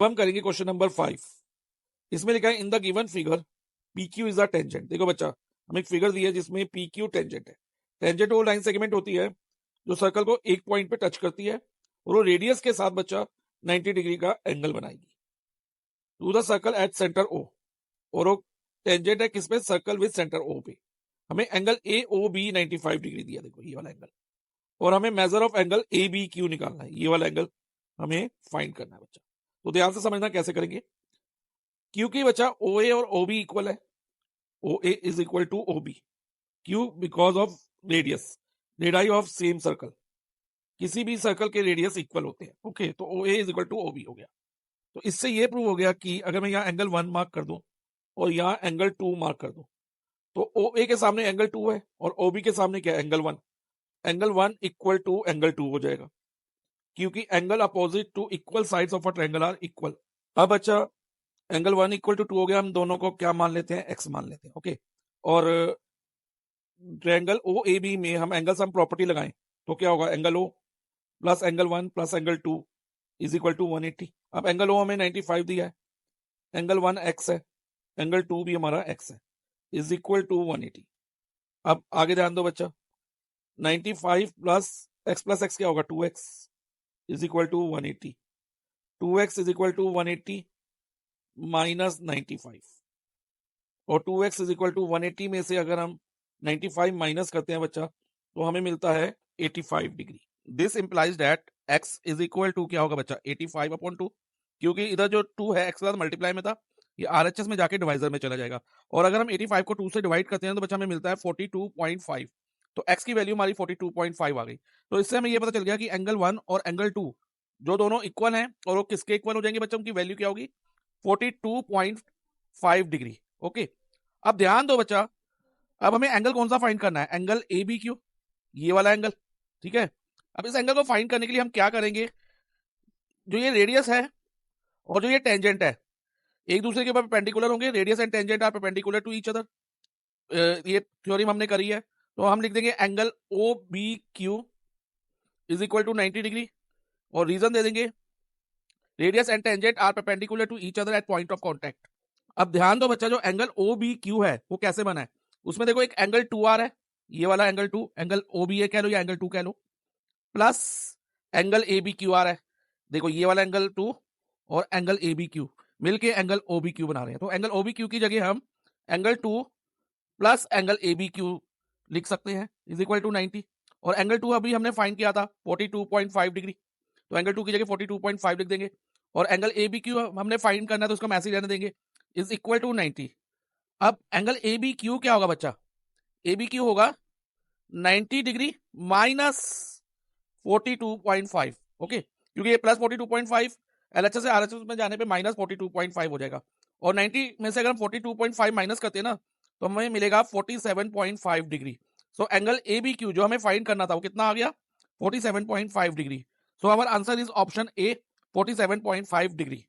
अब हम करेंगे क्वेश्चन नंबर 5। इसमें लिखा है in the given figure P Q is a tangent. देखो बच्चा, हमें एक फिगर दी है जिसमें पी क्यू टेंजेंट है। टेंजेंट वो लाइन सेगमेंट होती है जो सर्कल को एक पॉइंट पे टच करती है और वो रेडियस के साथ बच्चा 90 डिग्री का एंगल बनाएगी to the circle at centre O. और वो टेंजेंट है किस पे? सर्कल विद सेंटर ओ पे। हमें angle A O B 95 degree दिया, देखो ये वाला एंगल। और हमें measure of angle A B Q निकालना है, ये वाला एंगल हमें फाइंड करना है बच्चा। तो ध्यान से समझना कैसे करेंगे। क्योंकि बच्चा ओ ए और ओ बी इक्वल है, O A is equal to O B. Q because of radius, radii of same circle, किसी भी सर्कल के रेडियस इक्वल होते हैं। ओके, तो O A is equal to O B हो गया। तो इससे ये प्रूव हो गया कि अगर मैं यहाँ एंगल 1 मार्क कर दूं और यहाँ एंगल 2 मार्क कर दूं तो ओ ए के सामने एंगल 2 है और ओ बी के सामने क्या है? Angle 1। Angle 1 equal to angle 2 हो जाएगा क्योंकि angle opposite to equal sides of a triangle are equal. अब अच्छा, एंगल 1 इक्वल टू 2 हो गया, हम दोनों को क्या मान लेते हैं? एक्स मान लेते हैं। ओके, और ट्रायंगल ओ ए बी में हम एंगल सम प्रॉपर्टी लगाएं तो क्या होगा? Angle O plus angle 1 plus angle 2 is equal to 180। अब एंगल ओ हमें 95 दिया है, एंगल 1 एक्स है, एंगल 2 भी हमारा एक्स है, इज इक्वल टू 180। अब आगे ध्यान दो बच्चा, 95 प्लस एक्स क्या होगा? 2x is equal to 180। 2x is equal to 180 minus 95, और 2x इज इक्वल टू 180 में से अगर हम 95 माइनस करते हैं बच्चा तो हमें मिलता है 85 डिग्री। This implies that x is equal to क्या होगा बच्चा? 85 अपॉन 2, क्योंकि इधर जो 2 है x के साथ मल्टीप्लाई में था, ये RHS में जाके डिवाइजर में चला जाएगा। और अगर हम 85 को 2 से डिवाइड करते हैं तो बच्चा हमें मिलता है 42.5। तो x की वैल्यू हमारी 42.5 आ गई। तो इससे हमें ये पता चल गया कि एंगल 1 और एंगल 2 जो दोनों इक्वल हैं, और वो किसके इक्वल हो जाएंगे बच्चा? उनकी वैल्यू क्या होगी? 42.5 डिग्री। ओके, अब ध्यान दो बच्चा, अब हमें एंगल कौन सा फाइंड करना है? एंगल ए बी क्यू, ये वाला एंगल। ठीक है, अब इस एंगल को फाइंड करने के लिए हम क्या करेंगे? जो ये रेडियस है और जो ये टेंजेंट है, एक दूसरे के ऊपर परपेंडिकुलर होंगे। Radius and tangent are perpendicular to each other. ये थ्योरम हमने करी है, तो हम लिख देंगे angle O B Q is equal to 90 degree, और रीजन दे देंगे radius and tangent are perpendicular to each other at point of contact. अब ध्यान दो बच्चा, जो एंगल ओ बी क्यू है वो कैसे बना है? उसमें देखो एक एंगल 2r है, ये वाला angle 2, angle O B A कह लो या एंगल 2 कह लो, plus angle A B Q R है, देखो ये वाला एंगल 2 और एंगल ए बी क्यू मिलके एंगल ओ बी क्यू बना रहे हैं। तो एंगल ओ बी क्यू की जगह हम angle 2 plus angle A B Q लिख सकते हैं इज इक्वल टू 90। और एंगल 2 अभी हमने फाइंड किया था 42.5 डिग्री, तो एंगल 2 की जगह 42.5 लिख देंगे। और एंगल ए बी क्यू हमने फाइंड करना है तो उसको मैसेज रहने देंगे, इज इक्वल टू 90। अब एंगल ए बी क्यू क्या होगा बच्चा? ए बी क्यू होगा 90 डिग्री माइनस 42.5। ओके, क्योंकि ये प्लस 42.5 एलएचएस से आरएचएस में जाने पे माइनस 42.5 हो जाएगा, और 90 में से अगर हम 42.5 माइनस करते हैं ना तो हमें मिलेगा 47.5 degree. So angle A B Q जो हमें फाइंड करना था वो कितना आ गया? 47.5 degree. So our answer is option A, 47.5 degree.